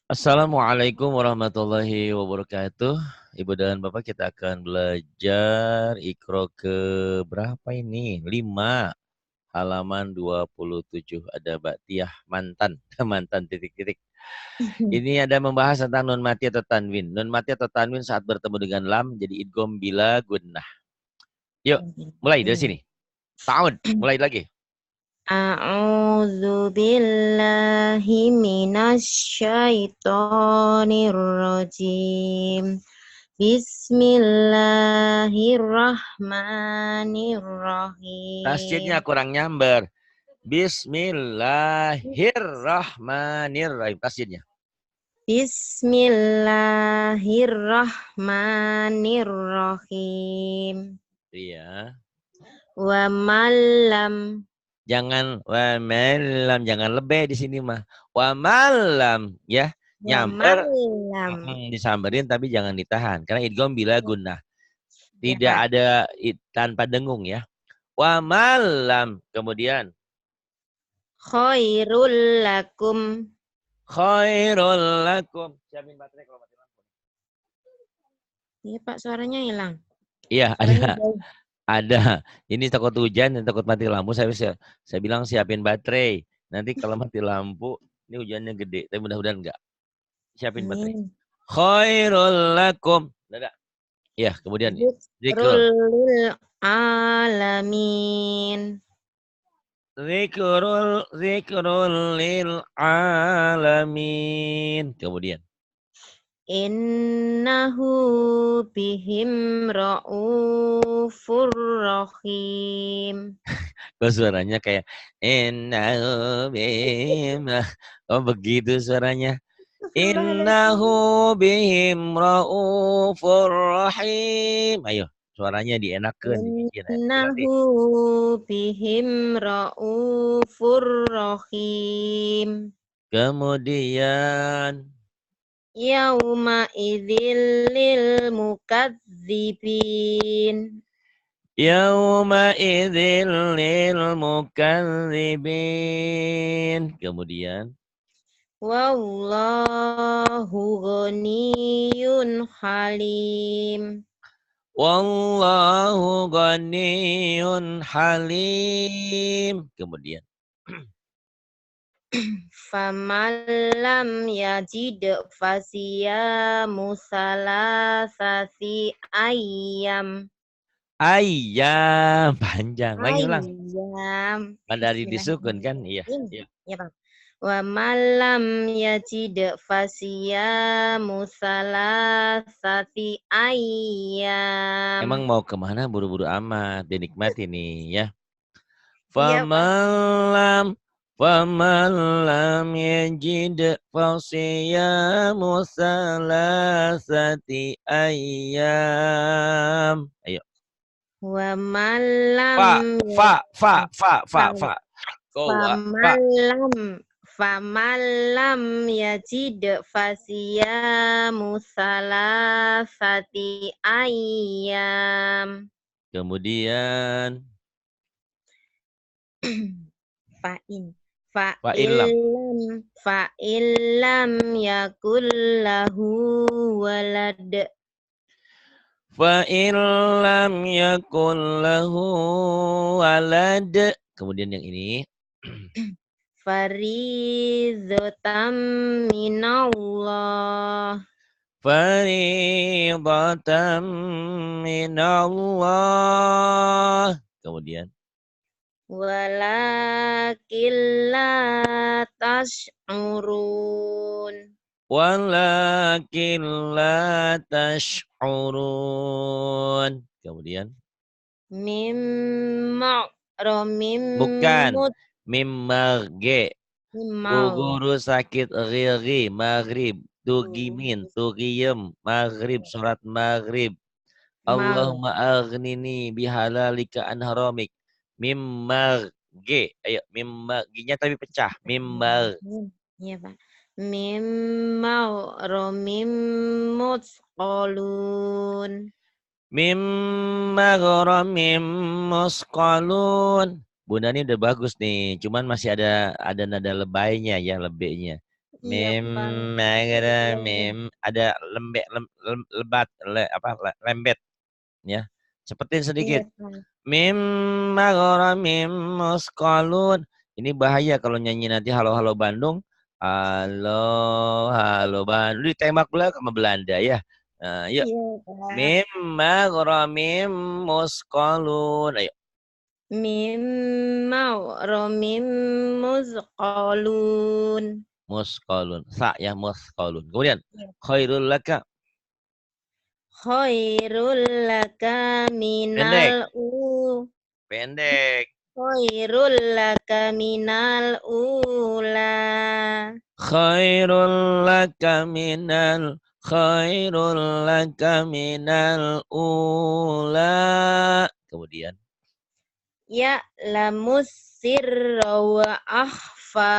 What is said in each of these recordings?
Assalamualaikum warahmatullahi wabarakatuh. Ibu dan Bapak, kita akan belajar Iqra ke berapa ini? 5 halaman 27. Ada Ba'tiyah mantan, mantan titik-titik. Ini ada membahas tentang nun mati atau tanwin. Nun mati atau tanwin saat bertemu dengan lam jadi idgham bila gunnah. Yuk, mulai dari sini. Ta'ud, mulai lagi. A'udzu billahi minasyaitonir rajim. Tasjidnya Bismillahirrahmanirrahim. kurang nyamber. Bismillahirrahmanirrahim. Tasjidnya. Bismillahirrahmanirrahim. Iya. Wa malam. Jangan wa malam, jangan lebih di sini mah. Wa malam ya, Wa nyamber malam. disamberin tapi jangan ditahan karena idgham bila gunnah. Ya, Tidak Pak. ada tanpa dengung ya. Wa malam, kemudian Khairul lakum. khairul lakum. Siapin baterai kalau mati lampu. Iya, Pak, suaranya hilang. Iya, Suaranya ada. jauh. Ada. Ini takut hujan dan takut mati lampu. Saya bilang siapin baterai. Nanti kalau mati lampu, ini hujannya gede. Tapi mudah-mudahan enggak. Siapin baterai. Amin. Khairul lakum. Dadah. Ya, kemudian zikrul. Zikrul lil alamin. Zikrul lil alamin. Kemudian. Innahu bihim ra'ufur rahim. Kok suaranya kayak innahu bihim. Oh, begitu suaranya. Innahu bihim raufur rahim. Ayo, suaranya dienakeun, dibikin. Dilatih. Innahu bihim ra'ufur rahim. Kemudian Yauma idzil lil mukadzibin. yauma idzil lil mukadzibin. Kemudian Wallahu ghaniyun halim. wallahu ghaniyun halim. Kemudian Famalam yajid fasiyamu salasati ayyam. ayam panjang. Lagi ulang. Ayyam. Dari disukun kan? Iya. Bismillahirrahmanirrahim. Iya. Ya, Bang. Wa malam yajid fasiyamu salasati Emang ayyam. mau kemana buru-buru amat, dinikmati nih ya. Iya, Pak. Famalam yajid fasiyamu salasati ayyam. Ayo. Wa Fa, malam fa, fa, fa, fa, fa. Fa. Famalam yajid fasiyamu salasati ayyam. Kemudian Fa'in. fa'ilam. Fa'illam yakul lahu walad. Fa'ilam yakun lahu walad. Kemudian yang ini. Faridotam minallah. Faridatan minallah. Kemudian. Walakin la tash'urun. Walakin la tash'urun. Kemudian. Mimma Bukan. romimut Mimmarge. mau. Guru sakit riri. Maghrib. Tugimin. Tugiyem. Maghrib. Surat maghrib. Mau. Allahumma aghnini bihalalika an haramik. Mimmarge. Ayo. Mimmarginya tapi pecah. Mimmar. Iya, Pak. Mimma romimut kolun. Mimmaghramim musqalun. Bunda ini udah bagus nih, cuman masih ada nada lebaynya ya, lebihnya. Iya, Mim Pak. magara Iya, iya. mim ada lebat lembet ya. Cepetin sedikit. Iya, Pak. Mim magara mim musqalun. Ini bahaya kalau nyanyi nanti halo halo Bandung. Halo halo Bandung ditembak pula sama Belanda ya. Nah, yuk. Iya, Pak. Mim magara mim musqalun. Ayo. Mim mau romim muzqalun. Musqalun. Sa ya musqalun. Kemudian Iya. khairul laka. Khairul laka minal Pendek. u. Pendek. Khairul laka minal ula. Khairul laka minal khairul laka minal ula. Kemudian Ya'lamus sirra wa akhfa.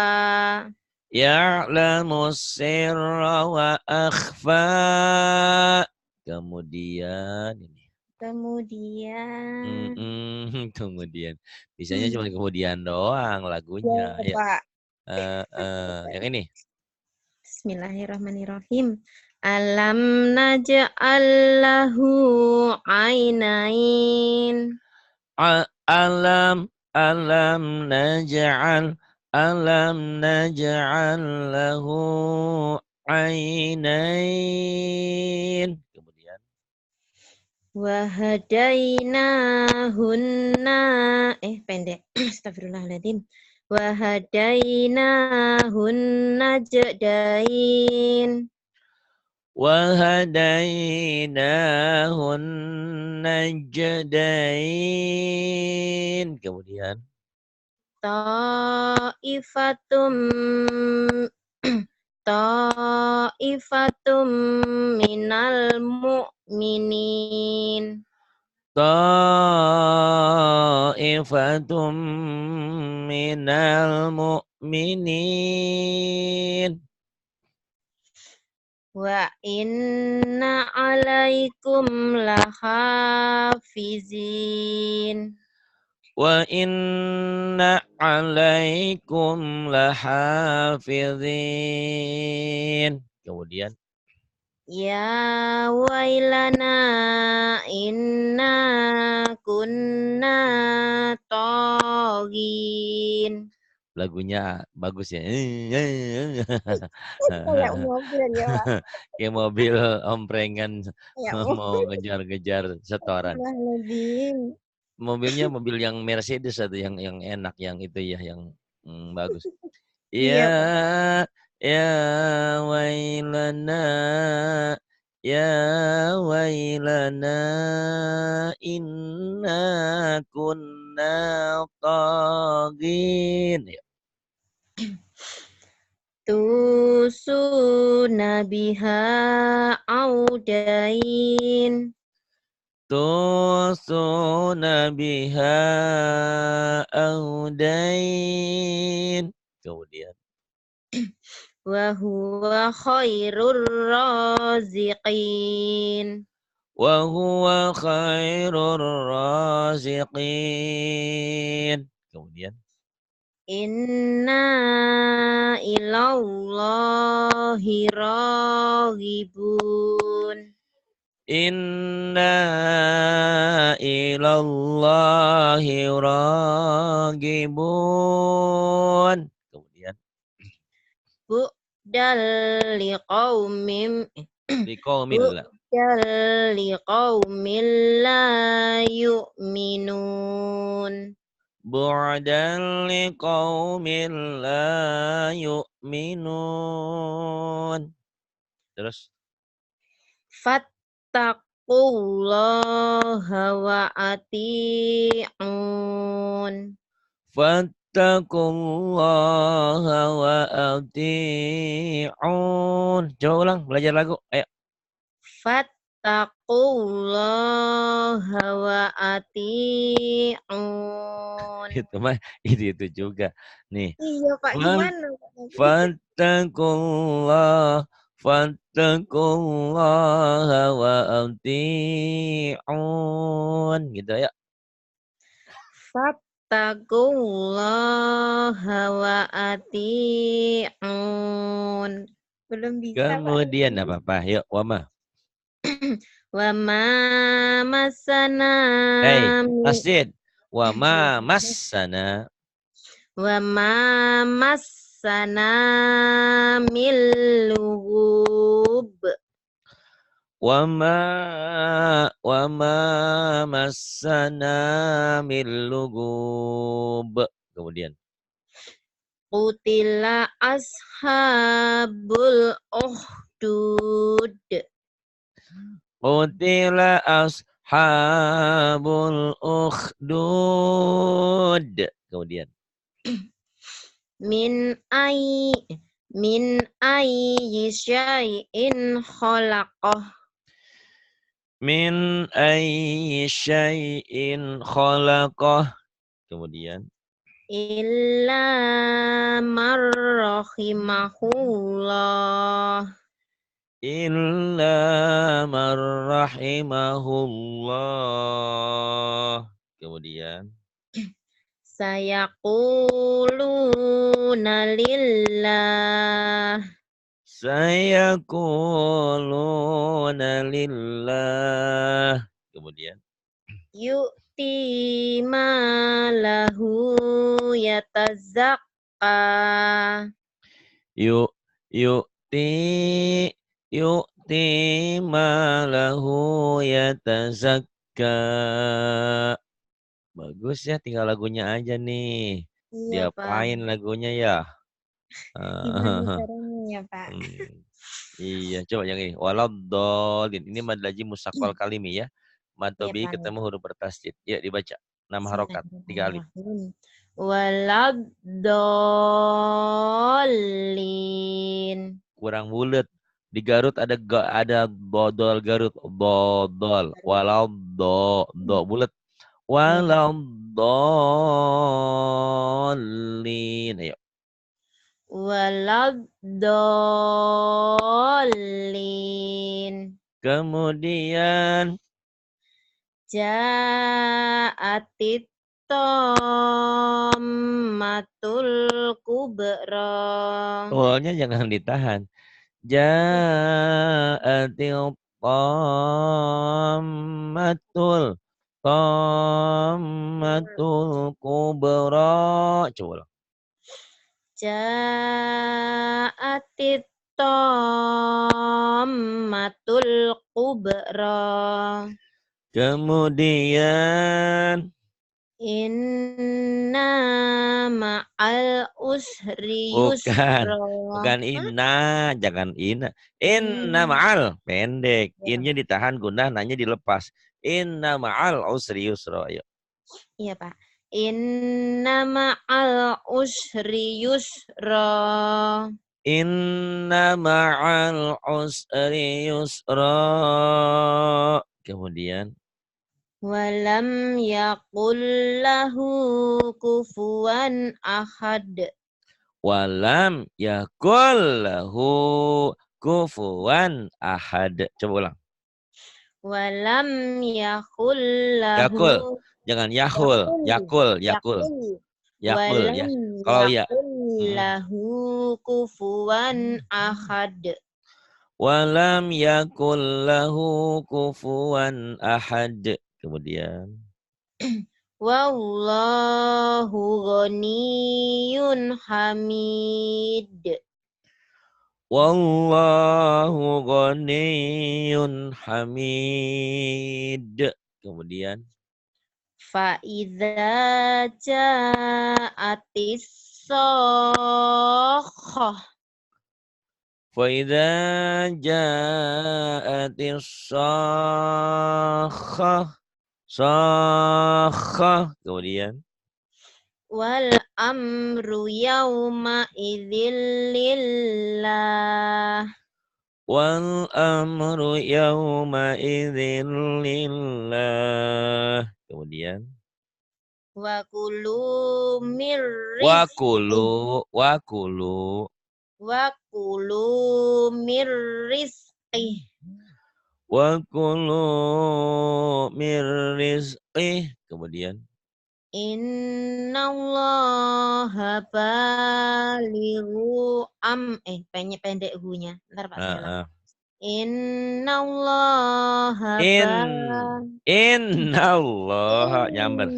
ya'lamu sirra wa akhfa. Kemudian ini. Kemudian Kemudian bisanya cuma kemudian doang ya, lagunya. Ya. Pak. Yang ini. Bismillahirrahmanirrahim. Alam naj'al lahu ainain. Alam naj'al lahu ainain. Kemudian Wahadainahunna pendek. Astagfirullahaladzim. Wahadainahunna jadain. wahadainahun najdain. Kemudian Ta'ifatum Ta'ifatum minal mu'minin. ta'ifatum minal mu'minin. Wa inna alaikum lahafizin. Wa inna alaikum lahafizin. Kemudian Ya wailana inna kunna togin. lagunya bagus ya. Kayak mobil ya, Pak. Kayak mobil omprengan Kayak mau mobil. ngejar-ngejar setoran. Astagfirullahaladzim. Mobilnya mobil yang Mercedes atau yang enak yang itu ya yang bagus. Ya Iya, Pak. ya wailana ya wailana inna kunna tagin. Ya. Nabiha audain. Tusuna biha audain. Kemudian Wa huwa khairur raziqin. wa huwa khairur raziqin. Kemudian Inna ilallahi raghibun. inna ilallahi ragibun. Kemudian Bu'dal liqaumim liqaumil Bu'dal liqaumin la yu'minun. bu'dan liqaumin la yu'minun. Terus Fattaqullaha wa ati'un. fattaqullaha wa ati'un. Coba ulang belajar lagu. Ayo. Fattaqullaha wa ati'un. Itu mah itu juga. Nih. Iya, Pak, Fan gimana? fattakullah fattakullaha wa ati'un gitu ya. Wattaqullaha wa ati'un. Belum bisa, Pak. Kemudian apa-apa? Yuk, wama. Wa ma masana Hey, min tasdid. Wama massana. wa ma masana min lughub. Wama massana min lugub. Kemudian. Qutila ashabul ukhdud. Qutila ashabul ukhdud. Kemudian. Min ayyi syai'in khalaqah. Min ayyi syai'in khalaqah. Kemudian. Illa marrahimahullah. Illa marrahimahullah. Kemudian. Sayaquluna lillah. Sayaquluna lillah. Kemudian. Yu'ti malahu yatazakka. Yu'ti malahu yatazakka. Bagus ya, tinggal lagunya aja nih. Iya, Pak. Diapain lagunya ya? Gimana caranya ya, Pak? Iya, coba yang ini. Waladhdallin. Ini mad lazim musaqqal kalimi ya. Mad Iya, tabi'i Pak. ketemu huruf bertasydid. Ya, dibaca. 6 harokat, 3 alif. Waladhdallin. Kurang bulet. Di Garut ada bodol Garut. Bodol. Do bulet. Waladhdallin. Ayo. Waladhdallin. Kemudian Ja'atit tammatul kubra. tolnya jangan ditahan. Ja'atil tammatul kubra. Coba ulang. Ja'atit tammatul kubra. Kemudian Inna ma'al usri bukan yusra. inna, jangan inna. Inna ma'al pendek. Innya ditahan, gunah nanya dilepas. Inna ma'al usri yusra. Ayo. Iya, Pak. Inna ma'al usri yusra. Inna ma'al usri yusra. Kemudian Walam yakul lahu kufuwan ahad. walam yakul lahu kufuwan ahad. Coba ulang. Walam yakul Yakul. lahu Jangan yahul. Yakul. Yakul ya. Walam Kalau ya. yakul lahu kufuwan ahad. Walam yakul lahu kufuwan ahad. Kemudian. Wallahu ghaniyun hamid. Wallahu ghaniyun hamid. Kemudian. Fa'idha ja'atis sokhah. Faidza ja'atis sakhah. Sakhah. Kemudian. Wal amru yawma idzil lillah. Wal amru yawma idzin lillah. Kemudian. Wa kulu mir Wa rizqih. Mir rizqih. Wa kulu mir rizqih. Kemudian. Innallaha balighu pendek hunya. Ntar Pak saya ulang. Innallaha Innallaha nyamber.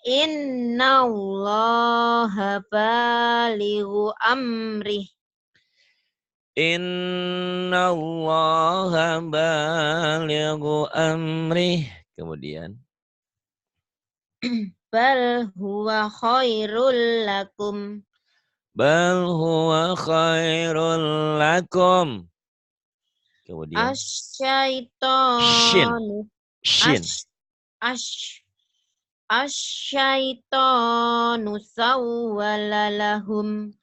Innallaha balighu amrih. Innallaha balighu amrih. Kemudian Bal huwa khairul lakum. bal huwa khairul lakum. Kemudian Asyaitonu shin. Asyaitonu sawwala lahum.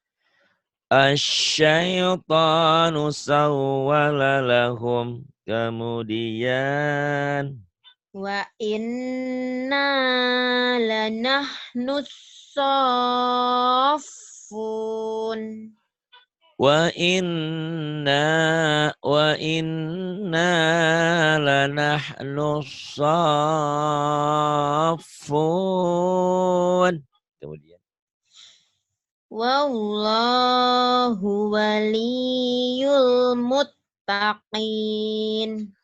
Asyaitanu sawwala lahum. Kemudian Wa inna lanahnu saffun. wa inna lanahnu saffun. Kemudian Wallahu waliyul muttaqin.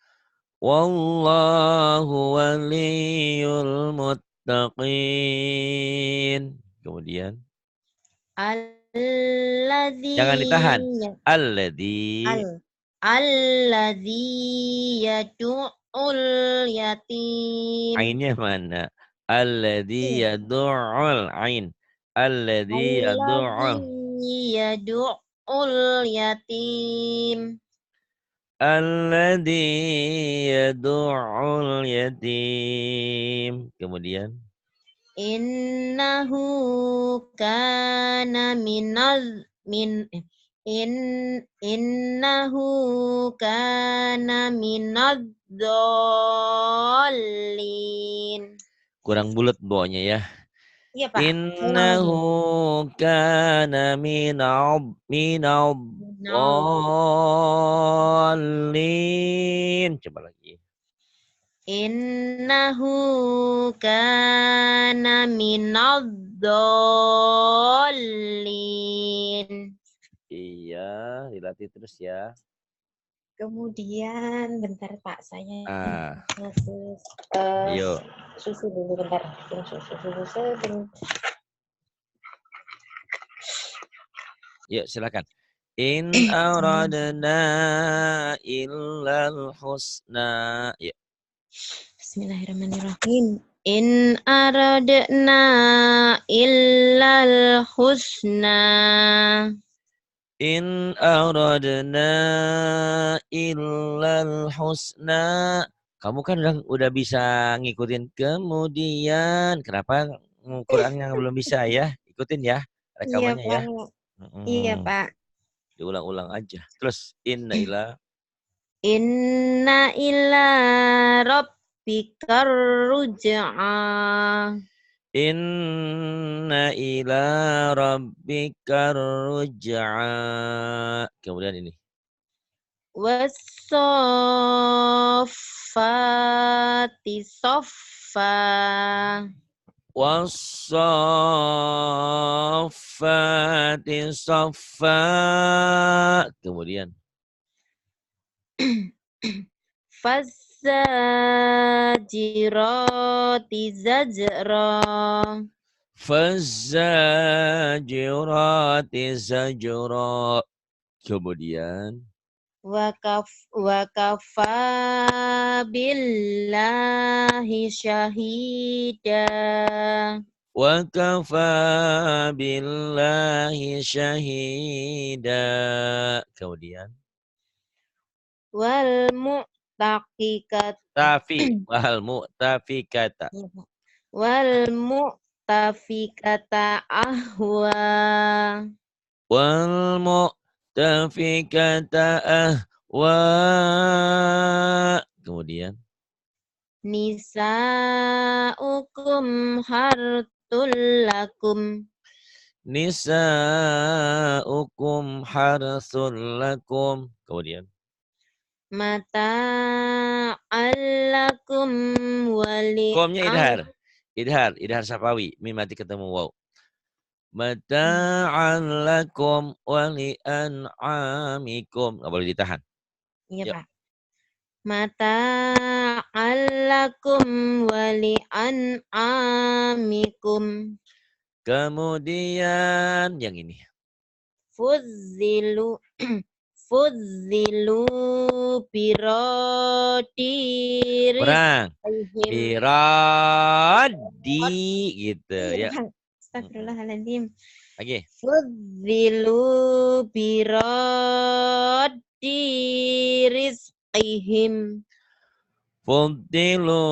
wallahu waliyul muttaqin. Kemudian jangan ditahan. Alladzi Yadu'ul yatim. ainnya mana? Alladzi yadu'ul ain. Alladzi yadu'ul Yadu'ul yatim. alladzi yadu'ul yatim. Kemudian Innahu kana innahu kana minadh-dhalin. kurang bulat bawahnya ya. Iya, Pak. Innahu kana minadh-dhalin. Coba lagi. Innahu kana minadh-dhalin. Iya, dilatih terus ya. Kemudian bentar Pak, saya Ayo. susu dulu bentar. Susu. Yuk silakan. In aradna illal husna. Ya. Bismillahirrahmanirrahim. In aradna illal husna. In aradna illal husna. Kamu kan udah bisa ngikutin kemudian. Kenapa Qurannya belum bisa ya? Ikutin ya rekamannya ya. Iya, Pak. Diulang-ulang aja. Terus inna ila rabbikar ruj'a. Inna ila rabbikar ruj'a. Kemudian ini. Wassafati soffa. Wassafati soffa. Kemudian. Fazzajirati zajra. Fazzajirati zajra. Kemudian. Wa kafa billahi syahida. Wa kafa billahi syahida. Kemudian. Wal mu'tafikata. Wal mu'tafikata ahwa. Wal mu'tafikata ahwa. Kemudian. Nisa'ukum hartul lakum. Nisa'ukum harsul lakum. Kemudian. mata'allakum wali Komnya idhar safawi, mim mati ketemu waw. Mata'an lakum wa li'an'amikum. Nggak boleh ditahan. Iya, Yuk. Pak. Mata'allakum wa li'an'amikum. Kemudian yang ini. Fuzzilu birodi Perang. rizqihim. Biradi gitu ya. Astagfirullahaladzim. Lagi. Fuzzilu birodi rizqihim. Fuddilu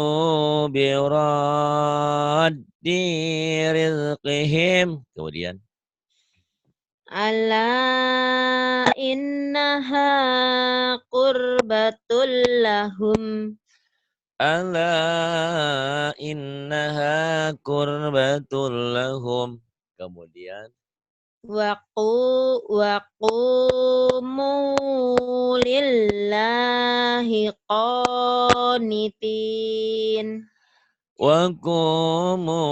biradi rizqihim. Kemudian. Ala innaha qurbatul lahum. Ala innaha qurbatul lahum. Kemudian. Waqumu lillahi qanitin. Wa qumu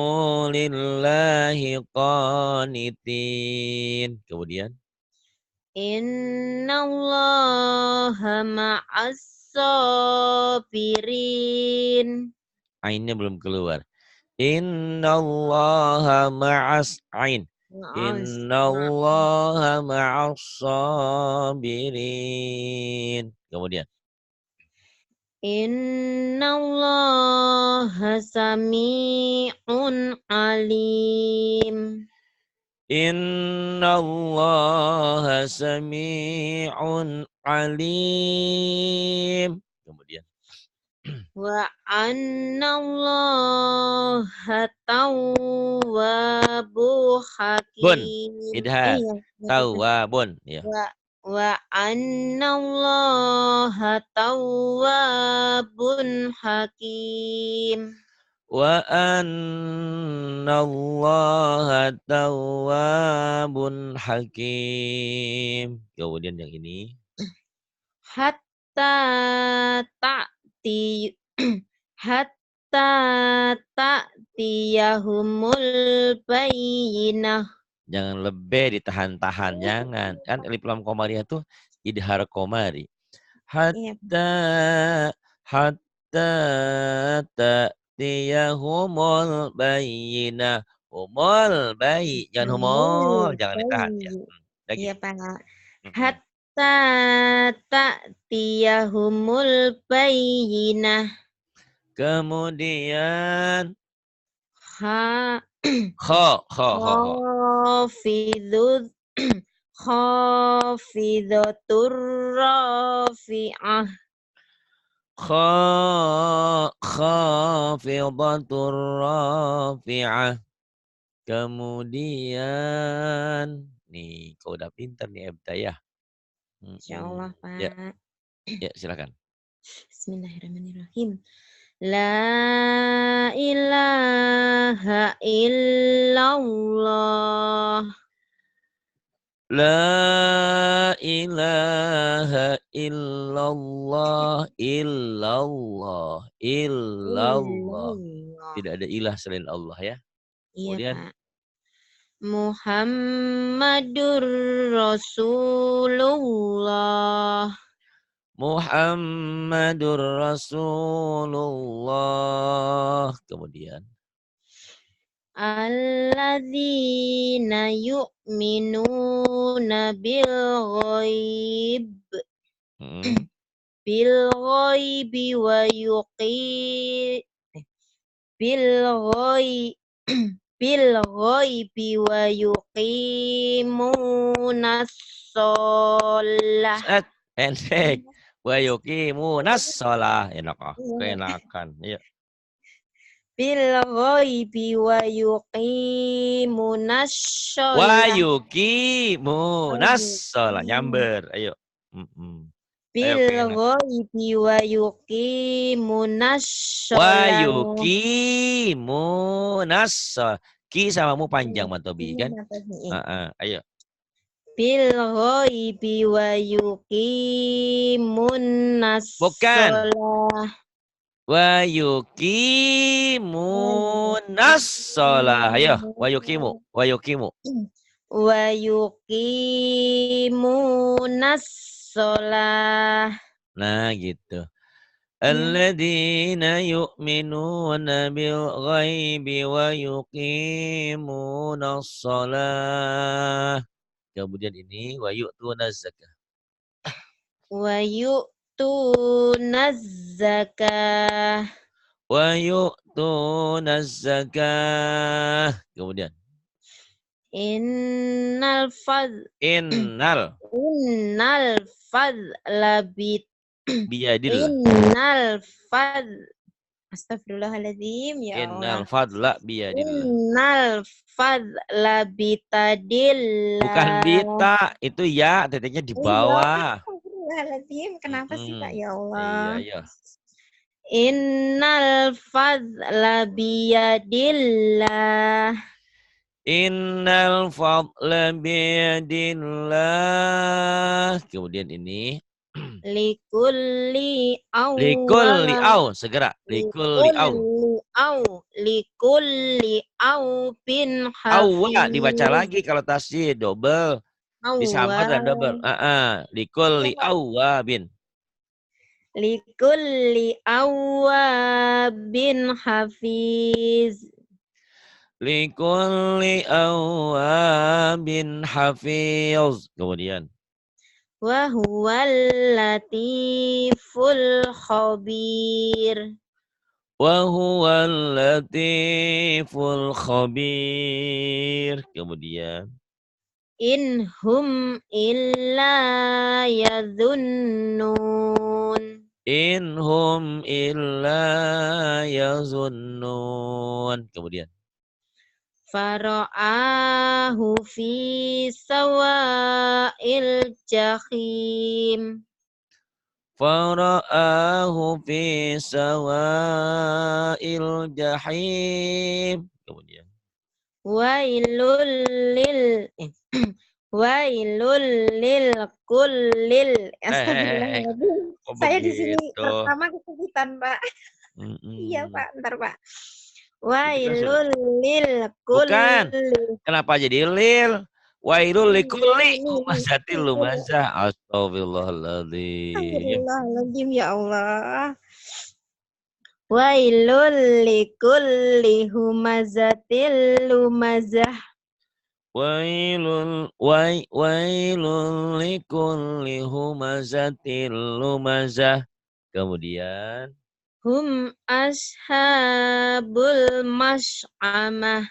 lillahi qanitin. Kemudian. Innallaha ma'as sabirin. Ainnya belum keluar. Innallaha ma'as ain. Innallaha ma'as sabirin. Kemudian. Innallaha sami'un alim. Innallaha sami'un alim. Kemudian. Wa annallaha tawwabu Bun. hakim. Idhar. Tawwabun. Ya. Wa annallaha tawwabun hakim. Wa annallaha tawwabun hakim. Kemudian yang ini. Hatta ta'ti hatta ta'tiyahumul bayyinah. Jangan lebih ditahan-tahan, jangan. Kan alif lam komariah tuh idhar komari. Hatta ta'tiyahumul bayyinah. Humul bayi, jangan humul, jangan ditahan ya. Lagi. Iya, Pak. Hatta ta'tiyahumul bayyinah. Kemudian Khafidud khafidatur rafi'ah. Khafidatur rafi'ah. Kemudian nih, kau udah pintar nih Ebta ya. Insyaallah, Pak. Ya, silakan. Bismillahirrahmanirrahim. La ilaha illallah. La ilaha illallah. Illallah. Tidak ada ilah selain Allah ya. Iya, Kemudian. Pak. Muhammadur Rasulullah. Muhammadur Rasulullah. Kemudian. Alladzina yu'minuna bil ghaib. Bil ghaibi wa bil ghaibi wa yuqimunas shalah. Pendek. Wa yuqimunas shalah. Enakan. Iya. Bil ghaibi wa yuqimunas shalah. Wa yuqimunas shalah. Nyamber. Ayo. Bil ghaibi wa yuqimunas shalah. Wa yuqimunas shalah. Ki sama mu panjang Matobi kan? Ayo. bil ghaibi wa yuqimun Bukan. nas-shalah. Wa yuqimunas shalah. Ayo, wa yuqimu, wa yuqimu. Wa yuqimunas shalah. Nah, gitu. Ya. Alladzina yu'minuna bil ghaibi wa yuqimunas shalah. Kemudian ini wa yu'tunaz zakah. Wa yu'tunaz zakah. Wa yu'tunaz zakah. Kemudian Innal fadl innal innal fadla biyadillah. innal fadl Astagfirullahaladzim, ya Innal Allah. fadla biyadillah. Innal fadla Bukan bitadillah. bita, itu ya, titiknya di Oh iya, bawah. astagfirullahaladzim. Kenapa sih, Pak? Ya Iya, Allah. ya. Innal fadla biyadillah. Innal fadla biyadillah. Kemudian ini Likulli likulli awwala. au, segera. Likulli au. Likulli au bin Awwa dibaca hafiz. lagi kalau tasjid double. Disambar dan double. Awal. Ya, Likulli Pak. awwabin. Likulli awwabin hafiz. Likulli awwabin hafiz. Kemudian Wa huwal latiful khabir. wa huwal latiful khabir. Kemudian In hum illa yadhunnun. in hum illa yazunnun. Kemudian Fara'ahu fi sawa'il jahim. fara'ahu fi sawa'il jahim. Kemudian Wailul lil Wailul lil kullil. Astagfirullahaladzim. kok Saya di sini begitu? pertama kesulitan, Pak. Iya, Pak. Bentar, Pak. Itu kan sudah. Wailul lil Bukan. kulli. Kenapa jadi lil? Wailul likulli Ini. humazatil lumazah. Astagfirullahaladzim. Astagfirullahaladzim, ya Allah. Wailul likulli humazatil lumazah. Wailul likulli humazatil lumazah. Kemudian Hum ashabul mash'amah.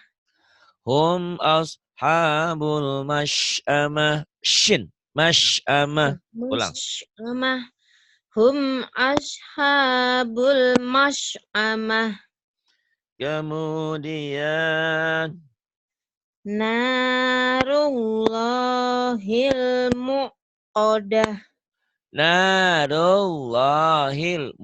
hum ashabul mash'amah. Shin. Mash'amah. Ulang. Mash'amah. Hum ashabul mash'amah. Kemudian Narullahil muqadah. narullahil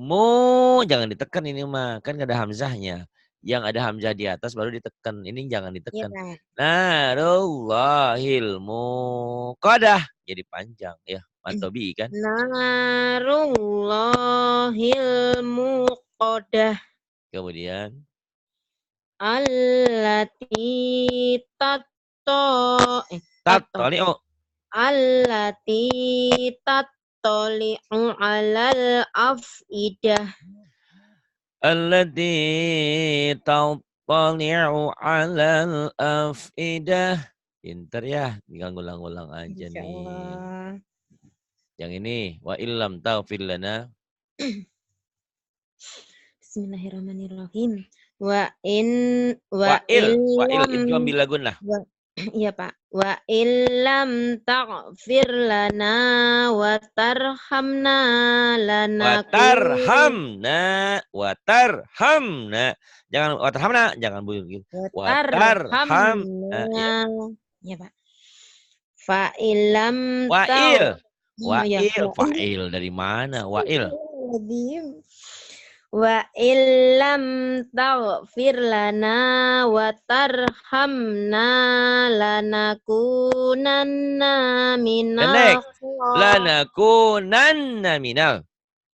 jangan ditekan ini mah, kan gak ada hamzahnya. Yang ada hamzah di atas baru ditekan. Ini jangan Iya, ditekan. Pak. Narullahil muqadah. Jadi panjang ya. Matobi kan. Narullahil muqadah. Kemudian Allati tattali'u Allati tattali'u alal afidah. allati tattali'u 'alal afidah. Pinter ya, tinggal ngulang-ngulang aja Insya nih. Allah. Yang ini wa illam taghfir lana. Bismillahirrahmanirrahim. Wa Wa'il illam idgham bil gunnah. Iya, Pak. Wa illam taghfir lana wa tarhamna Wa tarhamna. Jangan wa tarhamna, jangan bunyi gitu. Wa tarhamna. Ya. Ya, Pak. Fa illam Wa'il. ya, Wa'il. Fa'il dari mana? Wa'il. Wa illam taghfir lana wa tarhamna lanakunanna Pendek. minal Lanakunanna minal.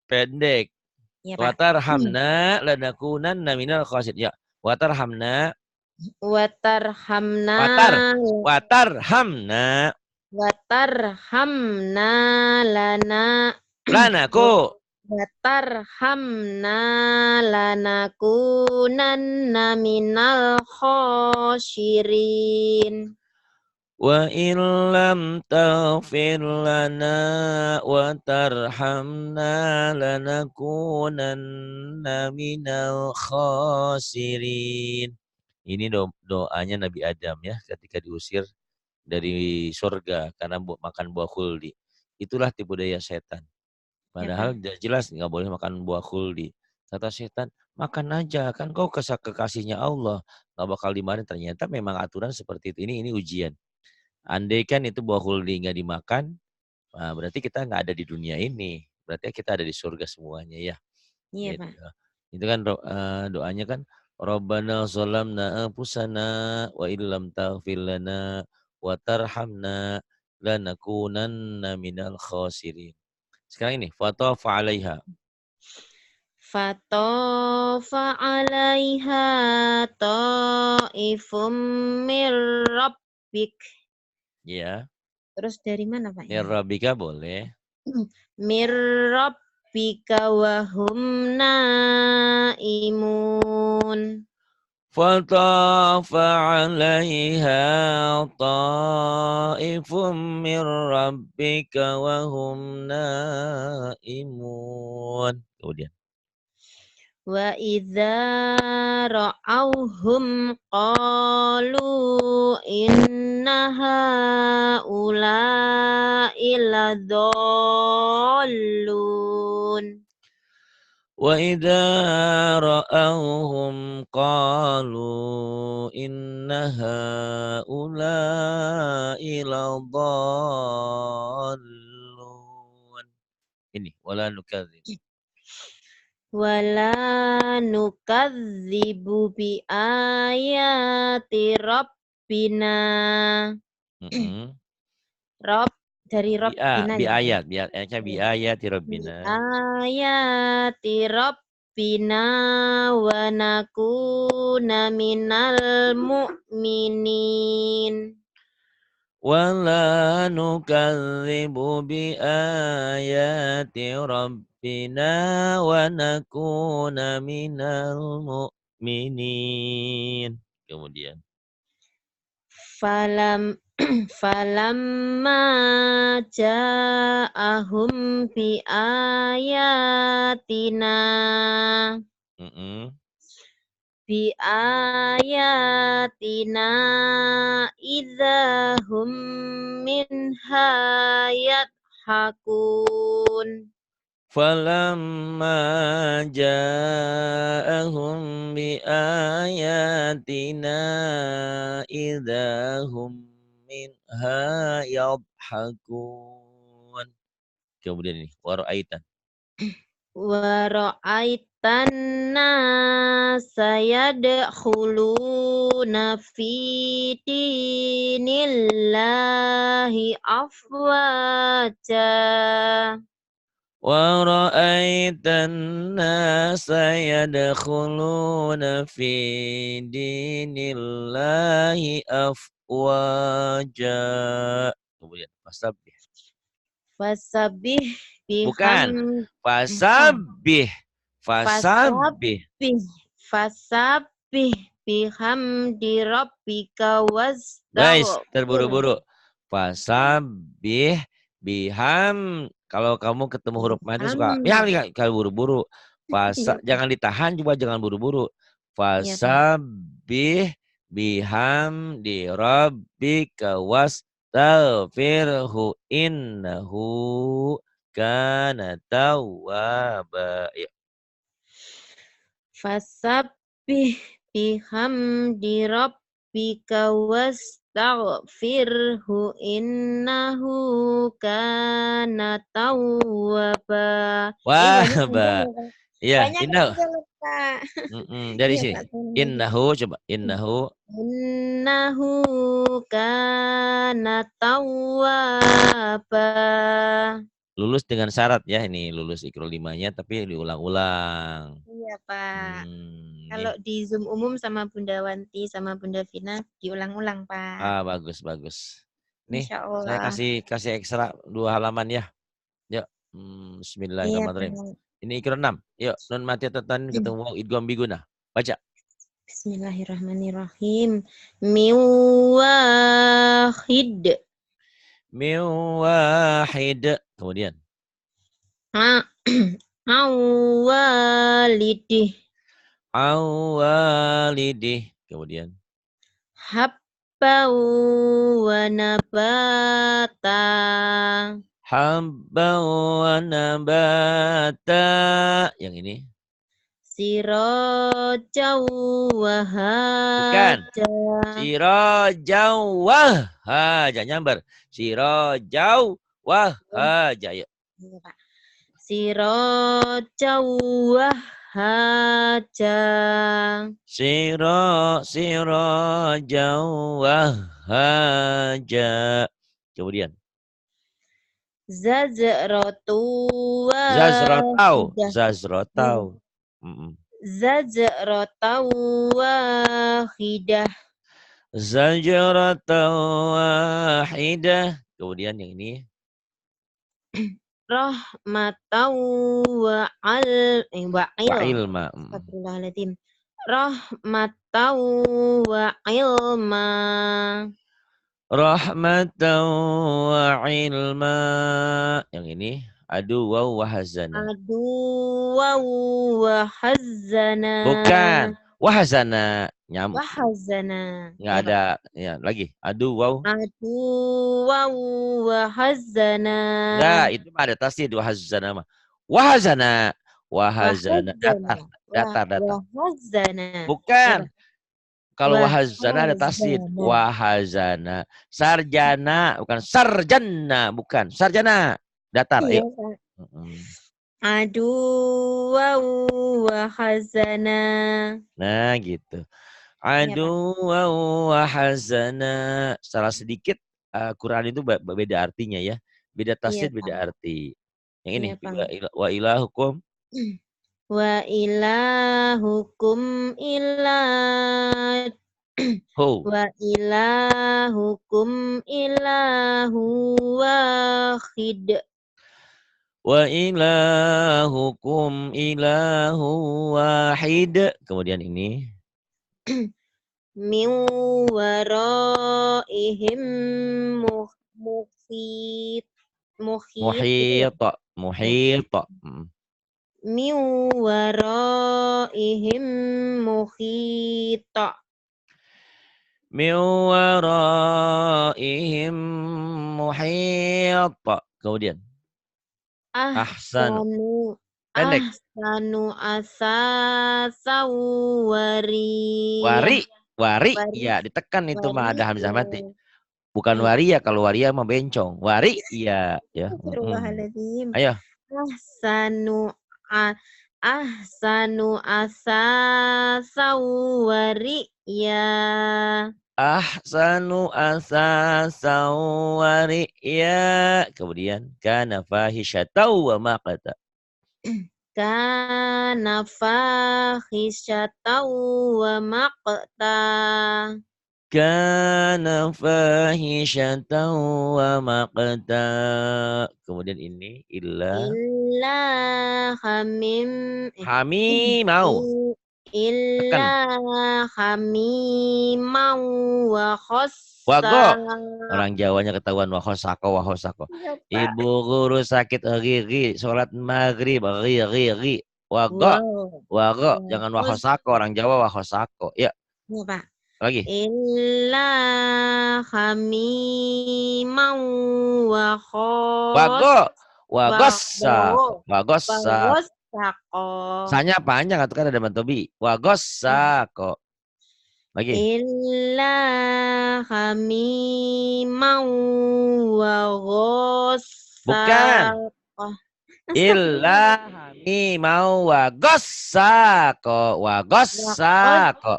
Pendek. Ya, Pak. Watarhamna lanakunanna minal khasirin. Ya. Watarhamna. Wa tarhamna Watarhamna. wa tarhamna lana Lanaku. wa tarhamna lanakunanna minal khosyirin. Wa illam taghfir lana wa tarhamna lanakunanna minal khasirin. Ini doanya Nabi Adam ya ketika diusir dari surga karena makan buah khuldi. Itulah tipu daya setan. Padahal jelas nggak boleh makan buah khuldi. Kata setan, makan aja kan kau kekasihnya Allah. Nggak bakal dimarahin. Ternyata memang aturan seperti itu. Ini ujian. Andai kan itu buah khuldi nggak dimakan, nah berarti kita nggak ada di dunia ini. Berarti kita ada di surga semuanya ya. Iya, Gitu. Pak. Itu kan doanya kan Rabbana zalamna anfusana wa illam taghfir lana wa tarhamna lanakunanna minal khasirin. Sekarang ini fatafa 'alaiha. Fatofa 'alaiha ta'ifum mir rabbik. Ya, Terus dari mana, Pak, mir ini? rabbika boleh. Mir rabbika wa hum naimun. فطاف عليها طائف من ربك وهم نائمون. Kemudian. Wa idza ra'awhum qalu inna haula'i ladallun. وإذا رأوهم قالوا إن هؤلاء لضالون. Ini wala nukadzib. Wala nukadzibu bi ayati rabbina. Rob dari Rabbina Bi ya. ayat, bi ayati Bi rabbina. ayati Rabbina wa nakuna minal mu'minin. Wala nukadzibu bi ayati rabbina wa nakuna minal mu'minin. Kemudian. Falamma ja'ahum bi ayatina bi ayatina idzahum minha yadhakun. Falamma ja'ahum bi ayatina idzahum minha yadhakun. Kemudian ini waraitan. Wa ra'aitan nasa yadkhuluna fi dinillahi afwaja. Wa ra'aitan nasa yadkhuluna fi dinillahi afwaja. Kemudian fasabbih. Fasabbih Bukan. biham Fasabbih. Fasabbih. fasabbih bihamdi rabbika Guys, wastaghfir. terburu-buru. Fasabbih biham. Kalau kamu ketemu huruf mati suka Biham. ya kalau buru-buru. Iya, Pak. Jangan ditahan, coba jangan buru-buru. Iya, Pak. Fasabbih bihamdi rabbika wastaghfirhu innahu kana tawwaba. Ya. Fasabbih bihamdi rabbika wastaghfirhu innahu kana tawwaba. Banyak Wah, panjang ya, Pak. Iya, Banyak innahu. juga lupa. Dari Iya sini. Pak, saya lagi. Innahu coba. Innahu. Innahu kana tawwaba. Lulus dengan syarat ya, ini lulus Iqra 5-nya tapi diulang-ulang. Iya Pak. Nih. Kalau di Zoom umum sama Bunda Wanti sama Bunda Vina diulang-ulang Pak. Bagus bagus. Nih, Insya saya Allah. kasih ekstra 2 halaman ya. Yuk. Iya Bismillahirrahmanirrahim. Pak. Ini Iqra 6. Yuk, nun mati tatan ketemu waw idgham biguna. Baca. Bismillahirrahmanirrahim. Miwahid. Min wahid. Kemudian. Awalidih. Awalidih. Kemudian. Habba wa nabata. Habba wa nabata. Yang ini. Sirajau Bukan. wahaja. Sirajau wahaja. Nyambar. Sirajau wahaja. Yuk. Iya, Pak. Sirajau wahaja. Sirajau wahaja. Kemudian. Zazratu Zazrotau. wahidah. Zazrotau. Zazratu wahidah. Zajaratau wahidah. Kemudian yang ini. Rahmatau wa'il. Wa ilma. Astagfirullahaladzim. Rahmatau wa ilma. Rahmatan wa ilma. Yang ini. Adu wa wahazana. Adu wa hazana. Bukan. Wahazana. Wahazana. Nggak ada. Ya, lagi. Adu wow. Adu wa hazana. Enggak, itu mah ada tasdid wahazana mah. Wahazana. Wahazana. Datar. Wahazana. Bukan. Kalau wahazana ada tasdid. Wahazana. Wahazana. Sarjana. Bukan sarjana. Bukan. Sarjana. Datar. Iya, Ayo. Pak. Adu wa hazana. Nah gitu. Iya, Pak. Adu wa hazana. Salah sedikit Quran itu beda artinya ya. Beda Iya, tasdid, Pak. beda arti. Yang ini Iya, Pak. wa ilahukum. Wa ilahukum ilah. Ho. Wa ilahukum ilahu wahid. Wa ilahukum ilahu wahid. Kemudian ini. Min waraihim muhit. Muhit. Muhit. Min waraihim muhit. Min waraihim muhit. Kemudian. Ahsanu. Pendek. Ahsanu asasau wariyah. Wari. Ya, ditekan itu mah ada hamzah mati. Bukan waria, kalau waria mah bencong. Wari, iya ya. Ayo. Ahsanu asasau wariyah. Ahsanu asasau wariyah. Kemudian kana fahisyatau wa maqata. Kana fahisyatau wa maqta. Kana fahisyatau wa maqta. Kemudian ini illa hamimau. Illa hamimau wa khossa. Wago. Orang Jawanya ketahuan wahosako. Ibu guru sakit riri, sholat maghrib riri. Wago. Jangan wahosako, orang Jawa wahosako. Ya. Iya, Pak. Lagi. Illa hamimau wa Wago. Wagossa. Sanya panjang atau kan ada mantobi. Wagossako. Lagi. Illa hamimau wa ghossa. Bukan. Illa hamimau wa gossako. Wa Waqad gossako.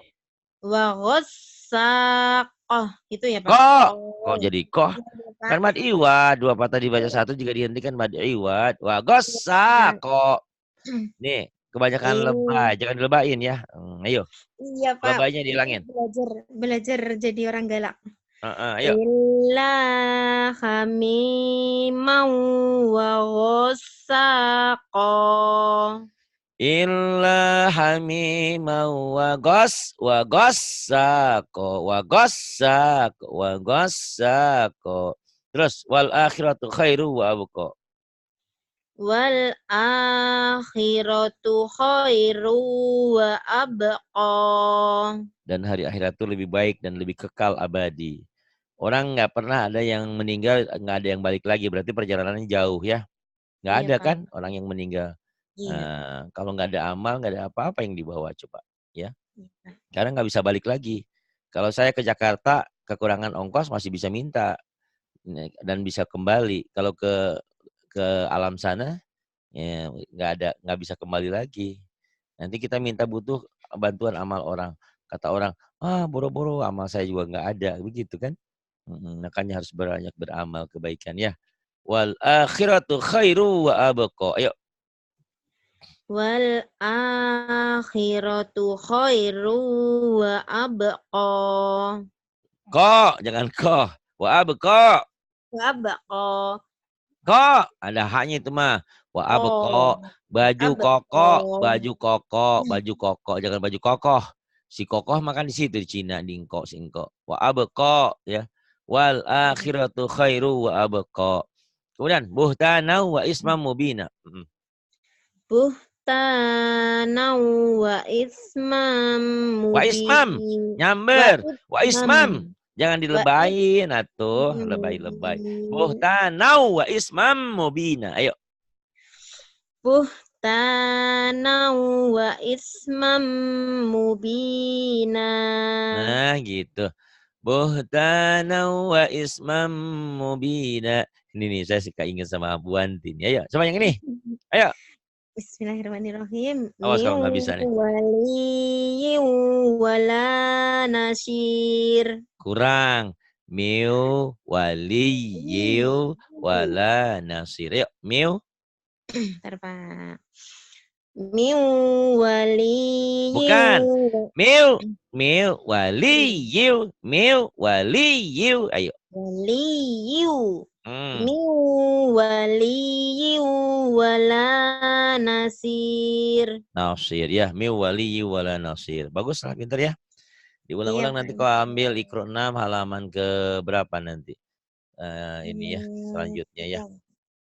wa ghassaqah. Gitu ya, Pak? Kok. Kok Oh. jadi koh? Iya, Kan Pak. mad iwad. Dua patah dibaca Iya, satu juga dihentikan mad iwad. Wa iya, Pak. gossako. Nih, kebanyakan lebay. Eh, Jangan dilebayin ya. Ayo, iya, Pak. lebaynya Itu dihilangin. belajar belajar jadi orang galak. Ayo. Illa hamimau wa ghassaqah. Illa hamimau wa gossako. Wa gossako. Wa gossako. Terus, wal akhiratu khairu wa abqa. Wal akhiratu khairu wa abqa. Dan hari akhirat itu lebih baik dan lebih kekal abadi. Orang nggak pernah ada yang meninggal, nggak ada yang balik lagi. Berarti perjalanannya jauh ya. Nggak Iya, ada Pak. kan orang yang meninggal. Iya. Kalau nggak ada amal, nggak ada apa-apa yang dibawa coba. Ya, Iya, Pak. karena nggak bisa balik lagi. Kalau saya ke Jakarta, kekurangan ongkos masih bisa minta dan bisa kembali. Kalau ke alam sana, ya nggak bisa kembali lagi. Nanti kita minta butuh bantuan amal orang. Kata orang, boro-boro amal saya juga nggak ada. Begitu kan? Makanya harus banyak beramal kebaikan ya. Wal akhiratu khairu wa abqa. Ayo. Wal akhiratu khairu wa abqa. Ko, jangan ko. Wa abqa. Wa abqa. Ko, ada haknya itu mah. Wa abqa. Oh, Baju abqa. koko, baju koko, baju koko, jangan baju kokoh. Si kokoh makan di situ di Cina, di ingko, singko. Wa abqa ya. Wal akhiratu khairu wa abqa. Kemudian buhtanau wa ismam mubina. Buhtanau wa ismam Wa ismam, mubin. Wa nyamber. Wa ismam. ismam, jangan Wa dilebayin atuh, ismam lebay-lebay. mubin. Buhtanau wa ismam mubina. Ayo. Buhtanau wa ismam mubina. Nah, gitu. Buhtanau wa ismam mubina. Ini nih saya suka ingat sama Bu Antin. Ayo, coba yang ini. Ayo. Bismillahirrahmanirrahim. Awas Min kalau nggak bisa nih. waliyyin wala nasir. Kurang. Miu waliyu wala nasir. Ayo, miu. Bentar, Pak. Min waliyyin. Bukan. Miu waliyu. Ayo. Waliyu. Hmm. Min waliyyin wala nasir. Nasir ya. Miu waliyu wala nasir. Baguslah, pintar ya. Iya, Diulang-ulang Pak. nanti kau ambil Iqra 6 halaman ke berapa nanti. Ini ya, selanjutnya ya.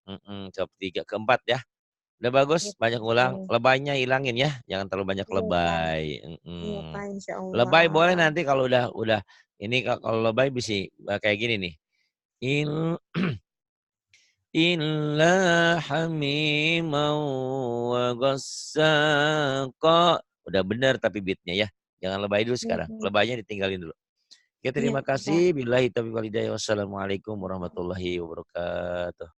Bab 3 ke 4 ya. Udah bagus, Iya, banyak ulang. Lebaynya hilangin ya, jangan terlalu banyak iya, Pak. lebay. Iya, Pak, insya Lebay boleh Allah. nanti kalau udah ini kalau lebay bisa kayak gini nih. Illa hamimau wa ghassaqa. Udah benar tapi beatnya ya. Jangan lebay dulu Iya, sekarang. Pak. Lebaynya ditinggalin dulu. Oke, Iya, terima Pak. kasih. Billahi taufiq wal hidayah. Wassalamualaikum warahmatullahi wabarakatuh.